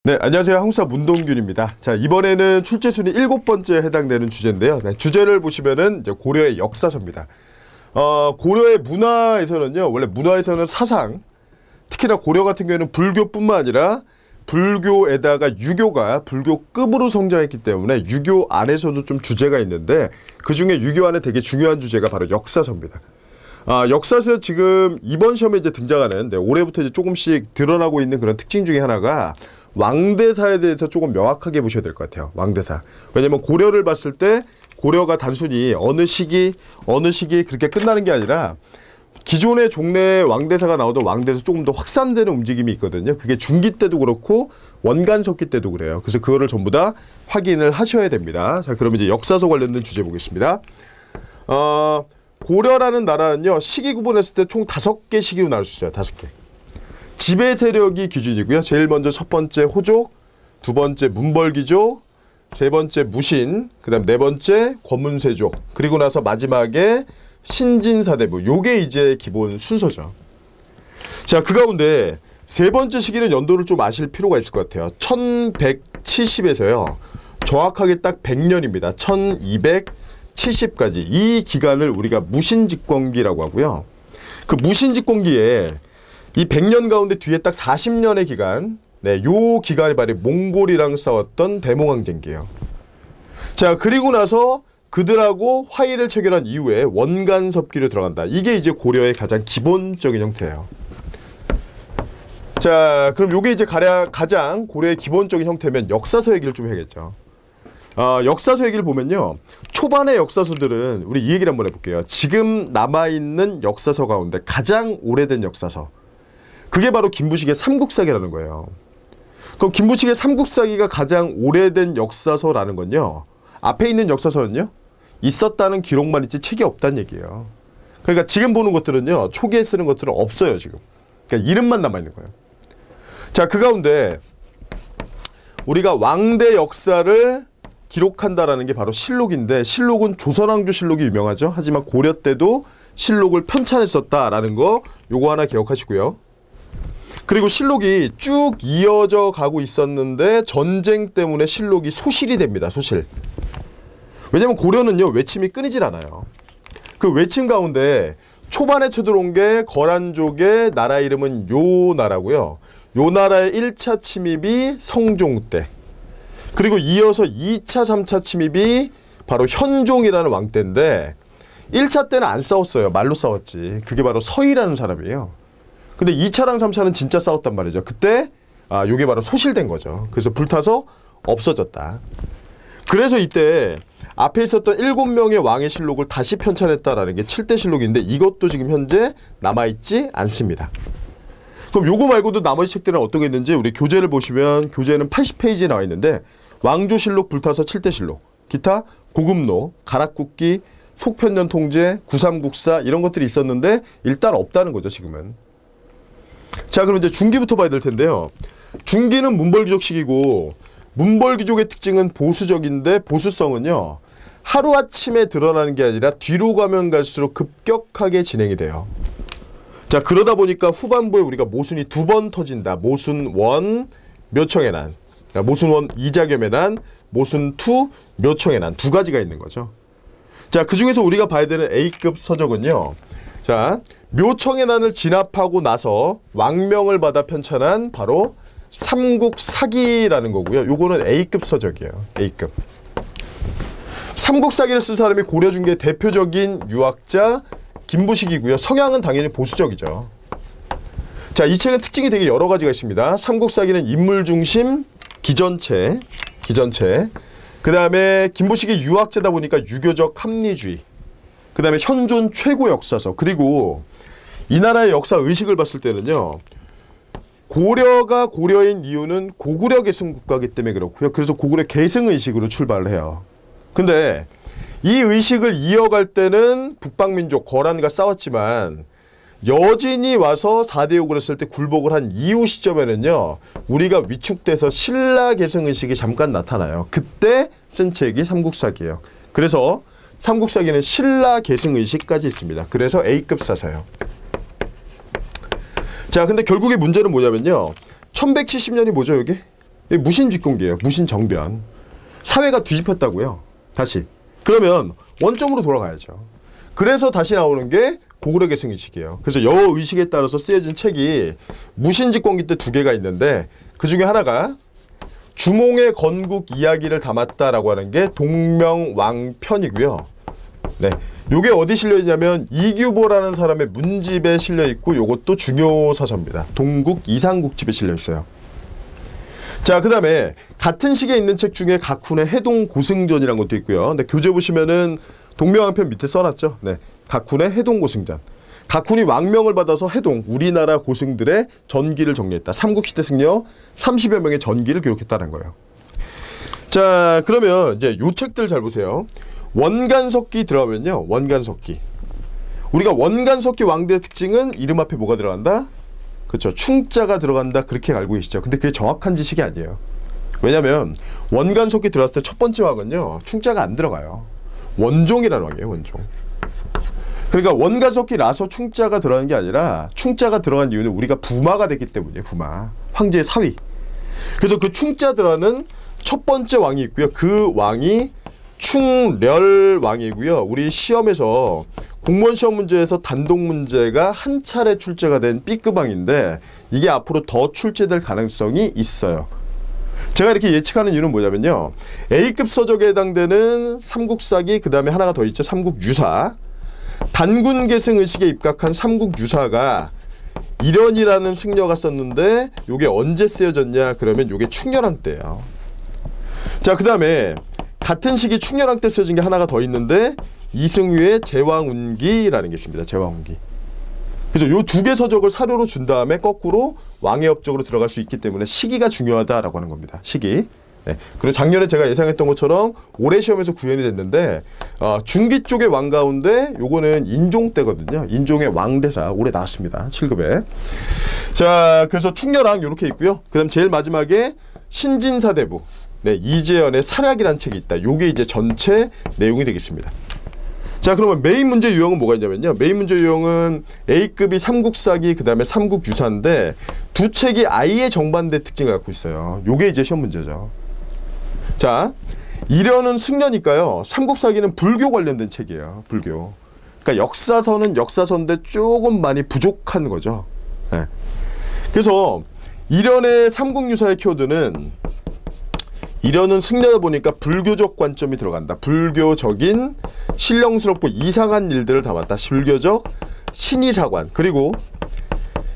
네, 안녕하세요. 한국사 문동균입니다. 자, 이번에는 출제순위 7번째에 해당되는 주제인데요. 네, 주제를 보시면은 이제 고려의 역사서입니다. 고려의 문화에서는요, 원래 문화에서는 사상, 특히나 고려 같은 경우에는 불교뿐만 아니라 불교에다가 유교가 불교급으로 성장했기 때문에 유교 안에서도 좀 주제가 있는데 그 중에 유교 안에 되게 중요한 주제가 바로 역사서입니다. 역사서 지금 이번 시험에 이제 등장하는 올해부터 이제 조금씩 드러나고 있는 그런 특징 중에 하나가 왕대사에 대해서 조금 명확하게 보셔야 될 것 같아요. 왕대사. 왜냐면 고려를 봤을 때 고려가 단순히 어느 시기 그렇게 끝나는 게 아니라 기존의 종래 왕대사가 나오던 왕대에서 조금 더 확산되는 움직임이 있거든요. 그게 중기 때도 그렇고 원간석기 때도 그래요. 그래서 그거를 전부 다 확인을 하셔야 됩니다. 자, 그럼 이제 역사서 관련된 주제 보겠습니다. 고려라는 나라는요, 시기 구분했을 때 총 5개 시기로 나눌 수 있어요. 5개. 지배 세력이 기준이고요. 제일 먼저 첫 번째 호족, 두 번째 문벌귀족, 세 번째 무신, 그 다음 네 번째 권문세족, 그리고 나서 마지막에 신진사대부. 요게 이제 기본 순서죠. 자, 그 가운데 세 번째 시기는 연도를 좀 아실 필요가 있을 것 같아요. 1170에서요. 정확하게 딱 100년입니다. 1270까지. 이 기간을 우리가 무신집권기라고 하고요. 그 무신집권기에 이 100년 가운데 뒤에 딱 40년의 기간, 요 기간이 바로 몽골이랑 싸웠던 대몽항쟁기예요. 자, 그리고 나서 그들하고 화의를 체결한 이후에 원간섭기로 들어간다. 이게 이제 고려의 가장 기본적인 형태예요. 자, 그럼 요게 이제 가장 고려의 기본적인 형태면 역사서 얘기를 좀 해야겠죠. 역사서 얘기를 보면요. 초반의 역사서들은 우리 이 얘기를 한번 해볼게요. 지금 남아있는 역사서 가운데 가장 오래된 역사서. 그게 바로 김부식의 삼국사기라는 거예요. 그럼 김부식의 삼국사기가 가장 오래된 역사서라는 건요. 앞에 있는 역사서는요. 있었다는 기록만 있지 책이 없다는 얘기예요. 그러니까 지금 보는 것들은요. 초기에 쓰는 것들은 없어요. 지금. 그러니까 이름만 남아있는 거예요. 자, 그 가운데 우리가 왕대 역사를 기록한다라는 게 바로 실록인데 실록은 조선왕조 실록이 유명하죠. 하지만 고려 때도 실록을 편찬했었다라는 거 요거 하나 기억하시고요. 그리고 실록이 쭉 이어져 가고 있었는데 전쟁 때문에 실록이 소실이 됩니다. 소실. 왜냐면 고려는요. 외침이 끊이질 않아요. 그 외침 가운데 초반에 쳐들어온 게 거란족의 나라 이름은 요 나라고요. 요 나라의 1차 침입이 성종 때. 그리고 이어서 2차, 3차 침입이 바로 현종이라는 왕 때인데 1차 때는 안 싸웠어요. 말로 싸웠지. 그게 바로 서희라는 사람이에요. 근데 2차랑 3차는 진짜 싸웠단 말이죠. 그때 요게 바로 소실된 거죠. 그래서 불타서 없어졌다. 그래서 이때 앞에 있었던 7명의 왕의 실록을 다시 편찬했다라는 게 7대 실록인데 이것도 지금 현재 남아있지 않습니다. 그럼 요거 말고도 나머지 책들은 어떤 게 있는지 우리 교재를 보시면 교재는 80페이지에 나와 있는데 왕조실록 불타서 7대 실록, 기타 고금노, 가락국기, 속편년 통제, 구삼국사 이런 것들이 있었는데 일단 없다는 거죠. 지금은. 자, 그럼 이제 중기부터 봐야 될 텐데요. 중기는 문벌귀족 시기고 문벌귀족의 특징은 보수적인데 보수성은요. 하루아침에 드러나는 게 아니라 뒤로 가면 갈수록 급격하게 진행이 돼요. 자, 그러다 보니까 후반부에 우리가 모순이 2번 터진다. 모순 1 묘청의 난. 그러니까 모순 1 이자겸의 난, 모순 2 묘청의 난. 두 가지가 있는 거죠. 자, 그 중에서 우리가 봐야 되는 A급 서적은요. 자, 묘청의 난을 진압하고 나서 왕명을 받아 편찬한 바로 삼국사기라는 거고요. 요거는 A급 서적이에요. A급. 삼국사기를 쓴 사람이 고려중기의 대표적인 유학자 김부식이고요. 성향은 당연히 보수적이죠. 자, 이 책은 특징이 되게 여러 가지가 있습니다. 삼국사기는 인물 중심, 기전체. 그 다음에 김부식이 유학자다 보니까 유교적 합리주의. 그 다음에 현존 최고 역사서. 그리고 이 나라의 역사 의식을 봤을 때는요. 고려가 고려인 이유는 고구려 계승 국가이기 때문에 그렇고요. 그래서 고구려 계승 의식으로 출발을 해요. 근데 이 의식을 이어갈 때는 북방민족 거란과 싸웠지만 여진이 와서 4대욕을 했을 때 굴복을 한 이후 시점에는요. 우리가 위축돼서 신라 계승 의식이 잠깐 나타나요. 그때 쓴 책이 삼국사기예요. 그래서 삼국사기는 신라 계승 의식까지 있습니다. 그래서 A급 사서예요. 자, 근데 결국에 문제는 뭐냐면요. 1170년이 뭐죠, 여기? 무신직공기예요. 무신정변. 사회가 뒤집혔다고요. 다시. 그러면 원점으로 돌아가야죠. 그래서 다시 나오는 게 고구려 계승의식이에요. 그래서 여의식에 따라서 쓰여진 책이 무신직공기 때 2개가 있는데 그 중에 하나가 주몽의 건국 이야기를 담았다라고 하는 게 동명왕편이고요. 네, 요게 어디 실려있냐면 이규보라는 사람의 문집에 실려있고 요것도 중요 사서입니다. 동국 이상국집에 실려있어요. 자, 그 다음에 같은 시기에 있는 책 중에 각훈의 해동고승전이라는 것도 있고요. 근데 교재 보시면은 동명왕편 밑에 써놨죠. 네, 각훈의 해동고승전. 각훈이 왕명을 받아서 해동, 우리나라 고승들의 전기를 정리했다. 삼국시대 승려 30여 명의 전기를 기록했다는 거예요. 자, 그러면 이제 요 책들 잘 보세요. 원간석기 들어가면요. 원간석기. 우리가 원간석기 왕들의 특징은 이름 앞에 뭐가 들어간다? 그렇죠. 충자가 들어간다. 그렇게 알고 계시죠. 근데 그게 정확한 지식이 아니에요. 왜냐면 원간석기 들어갔을 때 첫 번째 왕은요. 충자가 안 들어가요. 원종이라는 왕이에요. 원종. 그러니까 원간석기라서 충자가 들어가는 게 아니라 충자가 들어간 이유는 우리가 부마가 됐기 때문이에요. 부마. 황제의 사위. 그래서 그 충자 들어가는 첫 번째 왕이 있고요. 그 왕이 충렬왕이고요. 우리 시험에서 공무원 시험 문제에서 단독 문제가 한 차례 출제가 된 B급왕인데 이게 앞으로 더 출제될 가능성이 있어요. 제가 이렇게 예측하는 이유는 뭐냐면요. A급 서적에 해당되는 삼국사기, 그 다음에 하나가 더 있죠. 삼국유사. 단군계승 의식에 입각한 삼국유사가 일연이라는 승려가 썼는데 요게 언제 쓰여졌냐 그러면 요게 충렬왕 때예요. 자, 그 다음에 같은 시기 충렬왕 때 쓰여진 게 하나가 더 있는데 이승유의 제왕운기라는 게 있습니다. 제왕운기. 그래서 요 2개 서적을 사료로 준 다음에 거꾸로 왕의 업적으로 들어갈 수 있기 때문에 시기가 중요하다라고 하는 겁니다. 시기. 네. 그리고 작년에 제가 예상했던 것처럼 올해 시험에서 구현이 됐는데 중기 쪽의 왕 가운데 요거는 인종 때거든요. 인종의 왕대사 올해 나왔습니다. 7급에. 자, 그래서 충렬왕 요렇게 있고요. 그 다음 제일 마지막에 신진사대부. 네, 이재현의 사략이라는 책이 있다. 요게 이제 전체 내용이 되겠습니다. 자, 그러면 메인 문제 유형은 뭐가 있냐면요. 메인 문제 유형은 A급이 삼국사기, 그 다음에 삼국유사인데 두 책이 아예 정반대 특징을 갖고 있어요. 요게 이제 시험 문제죠. 자, 일연은 승려니까요. 삼국사기는 불교 관련된 책이에요. 불교. 그러니까 역사서는 역사서인데 조금 많이 부족한 거죠. 네. 그래서 일연의 삼국유사의 키워드는 일연은 승려다 보니까 불교적 관점이 들어간다. 불교적인 신령스럽고 이상한 일들을 담았다. 불교적 신의사관. 그리고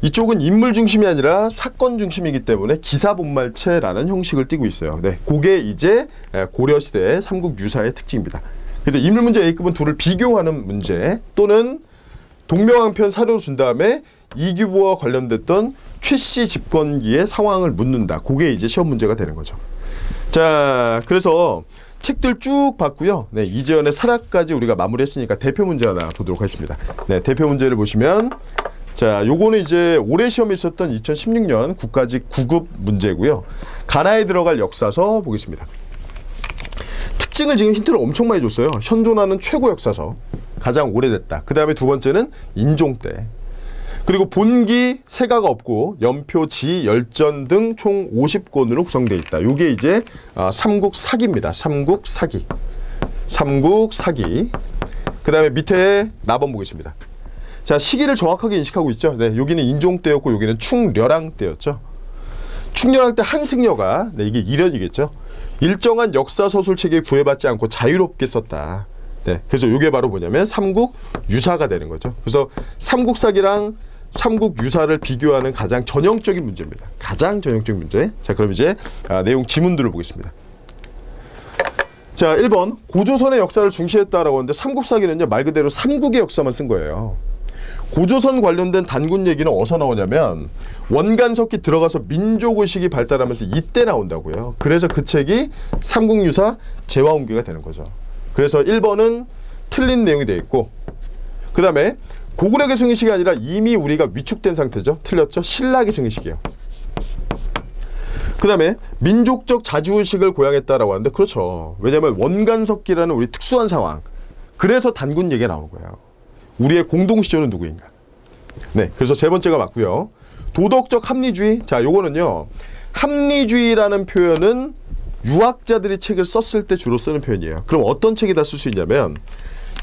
이쪽은 인물 중심이 아니라 사건 중심이기 때문에 기사본말체라는 형식을 띠고 있어요. 네, 그게 이제 고려시대의 삼국유사의 특징입니다. 그래서 인물문제 A급은 둘을 비교하는 문제 또는 동명왕편 사료로 준 다음에 이규보와 관련됐던 최씨 집권기의 상황을 묻는다. 그게 이제 시험 문제가 되는 거죠. 자, 그래서 책들 쭉 봤고요. 네, 이재현의 사략까지 우리가 마무리했으니까 대표 문제 하나 보도록 하겠습니다. 네, 대표 문제를 보시면 자, 요거는 이제 올해 시험에 있었던 2016년 국가직 9급 문제고요. 가나에 들어갈 역사서 보겠습니다. 특징을 지금 힌트를 엄청 많이 줬어요. 현존하는 최고 역사서. 가장 오래됐다. 그 다음에 두 번째는 인종 때. 그리고 본기 세가가 없고 연표, 지, 열전 등 총 50권으로 구성되어 있다. 요게 이제 삼국사기입니다. 삼국사기. 삼국사기. 그 다음에 밑에 나번 보겠습니다. 자, 시기를 정확하게 인식하고 있죠. 네, 여기는 인종 때였고 여기는 충렬왕 때였죠. 충렬왕 때 한승려가 네, 이게 일연이겠죠. 일정한 역사 서술체계에 구애받지 않고 자유롭게 썼다. 네, 그래서 이게 바로 뭐냐면 삼국유사가 되는 거죠. 그래서 삼국사기랑 삼국유사를 비교하는 가장 전형적인 문제입니다. 가장 전형적인 문제. 자, 그럼 이제 내용 지문들을 보겠습니다. 자, 1번 고조선의 역사를 중시했다라고 하는데 삼국사기는요 말 그대로 삼국의 역사만 쓴 거예요. 고조선 관련된 단군 얘기는 어디서 나오냐면 원간석기 들어가서 민족의식이 발달하면서 이때 나온다고요. 그래서 그 책이 삼국유사 제왕운기가 되는 거죠. 그래서 1번은 틀린 내용이 되어 있고 그 다음에 고구려 계승의식이 아니라 이미 우리가 위축된 상태죠. 틀렸죠. 신라 계승의식이에요. 그 다음에 민족적 자주의식을 고양했다라고 하는데 그렇죠. 왜냐하면 원간석기라는 우리 특수한 상황. 그래서 단군 얘기가 나오는 거예요. 우리의 공동시조는 누구인가. 네, 그래서 세 번째가 맞고요. 도덕적 합리주의. 자, 요거는요 합리주의라는 표현은 유학자들이 책을 썼을 때 주로 쓰는 표현이에요. 그럼 어떤 책에다 쓸 수 있냐면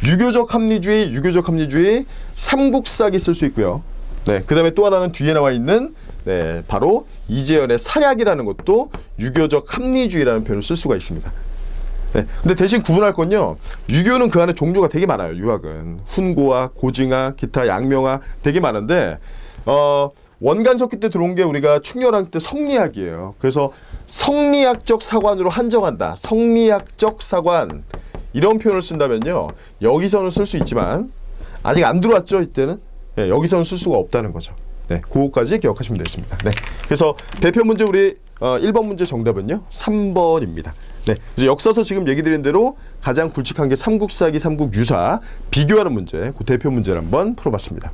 유교적 합리주의, 삼국사기 쓸 수 있고요. 네, 그 다음에 또 하나는 뒤에 나와 있는 네, 바로 이재현의 사략이라는 것도 유교적 합리주의라는 표현을 쓸 수가 있습니다. 네, 근데 대신 구분할 건요. 유교는 그 안에 종류가 되게 많아요. 유학은 훈고화, 고징화, 기타 양명화 되게 많은데 원간석기 때 들어온 게 우리가 충렬왕 때 성리학이에요. 그래서 성리학적 사관으로 한정한다. 성리학적 사관 이런 표현을 쓴다면요. 여기서는 쓸 수 있지만 아직 안 들어왔죠. 이때는 네, 여기서는 쓸 수가 없다는 거죠. 네, 그거까지 기억하시면 되겠습니다. 네, 그래서 대표 문제 우리 1번 문제 정답은요 3번입니다. 네, 이제 역사서 지금 얘기 드린 대로 가장 굵직한 게 삼국사기, 삼국유사 비교하는 문제, 그 대표 문제를 한번 풀어봤습니다.